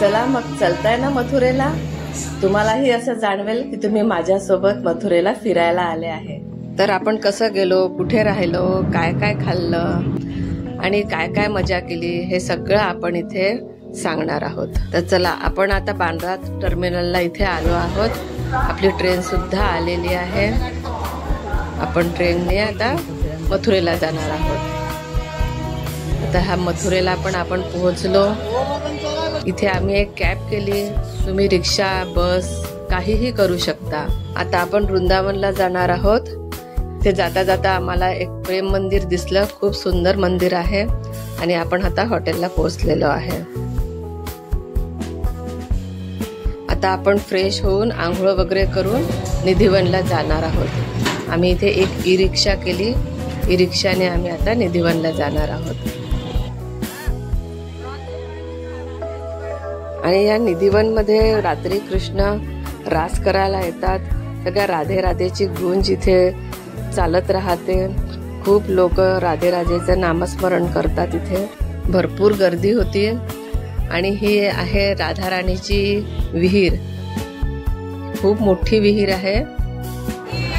चला मग चलताय ना मथुरेला। तुम्हालाही असं जाणवेल की तुम्ही माझ्यासोबत मथुरेला फिरायला आले आहे। तर आपण कसं गेलो, कुठे राहिलो, काय काय खाल्लं आणि काय काय मजा केली हे सगळं आपण इथे सांगणार आहोत। तर चला आपण आता बांद्रा टर्मिनलला इथे आलो आहोत। आपली ट्रेन सुद्धा आलेली आहे। आपण ट्रेनने आता मथुरेला जाणार आहोत। आता हा मथुरेला पण आपण पोहोचलो। इथे आम्ही एक कॅब केली, तुम्ही रिक्षा बस काहीही करू शकता। आता आपण वृंदावनला जाणार आहोत। ते जाता जाता आम्हाला एक प्रेम मंदिर दिसलं, खूप सुंदर मंदिर आहे आणि आपण आता हॉटेलला पोहोचलेलो आहे। आता आपण फ्रेश होऊन आंघोळ वगैरे करून निधिवनला जाणार आहोत। आम्ही इथे एक ई रिक्षा केली, ई रिक्षाने आम्ही आता निधिवनला जाणार आहोत। आणि या निधिवन मध्ये रात्री कृष्ण रास करायला येतात। सगळ्या राधे राधेची गूंज इथे चालत राहते। खूप लोक राधे राधेचं नामस्मरण करतात। इथे भरपूर गर्दी होती आणि ही आहे राधा राणीची विहीर। खूप मोठी विहीर आहे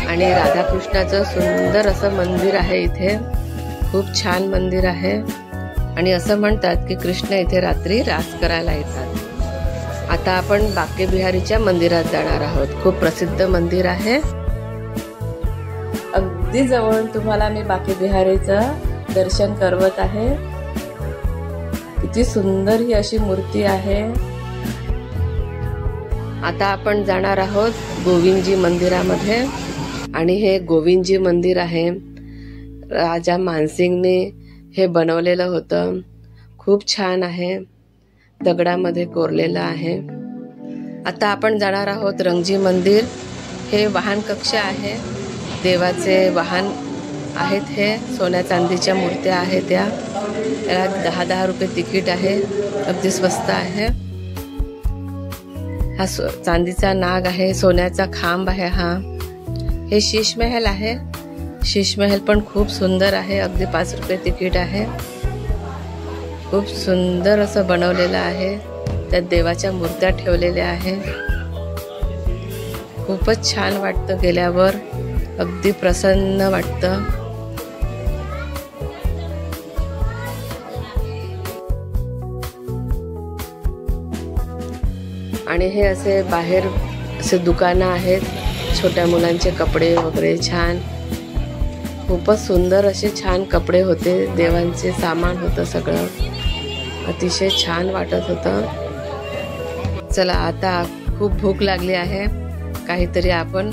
आणि राधाकृष्णाचं सुंदर असं मंदिर आहे इथे। खूप छान मंदिर आहे आणि असं म्हणतात की कृष्ण इथे रात्री रास करायला येतात। आता आपण बाके बिहारीच्या मंदिरात जाणार आहोत। खूप प्रसिद्ध मंदिर आहे। अगदी जवळून तुम्हाला मी बाके बिहारीचं दर्शन करवत आहे। किती सुंदर ही अशी मूर्ती आहे। आता आपण जाणार आहोत गोविंदजी मंदिरामध्ये आणि हे गोविंदजी मंदिर आहे। राजा मानसिंगने हे बनवलेलं होतं। खूप छान आहे, दगडामध्ये कोरलेलं आहे। आता आपण जाणार आहोत रंगजी मंदिर। हे वाहन कक्ष आहे, देवाचे वाहन आहेत। हे सोन्या चांदीच्या मूर्त्या आहेत त्या। याला 10-10 रुपये तिकीट आहे, अगदी स्वस्त आहे। हा चांदीचा नाग आहे, सोन्याचा खांब आहे। हा हे शीश महल आहे। शीश महल पण खूप सुंदर आहे, अगदी 5 रुपये तिकीट आहे। खूप सुंदर असं बनवलेलं आहे। त्यात देवाच्या मूर्त्या ठेवलेल्या आहे। खूपच छान वाटतं गेल्यावर, अगदी प्रसन्न वाटतं। आणि हे असे बाहेर असे दुकानं आहेत, छोट्या मुलांचे कपडे वगैरे छान। खूपच सुंदर असे छान कपडे होते, देवांचे सामान होतं सगळं, अतिशय छान वाटत होतं। चला आता खूप भूक लागली आहे, काहीतरी आपण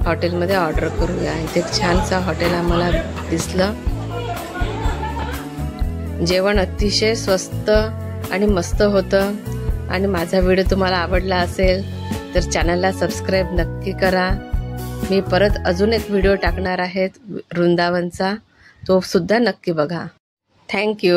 हॉटेलमध्ये ऑर्डर करूया। इथे एक छानसा हॉटेल आम्हाला दिसलं। जेवण अतिशय स्वस्त आणि मस्त होतं। आणि माझा व्हिडिओ तुम्हाला आवडला असेल तर चॅनलला सबस्क्राईब नक्की करा। मी परत अजून एक व्हिडिओ टाकणार आहे वृंदावनचा, तो सुद्धा नक्की बघा। थँक्यू।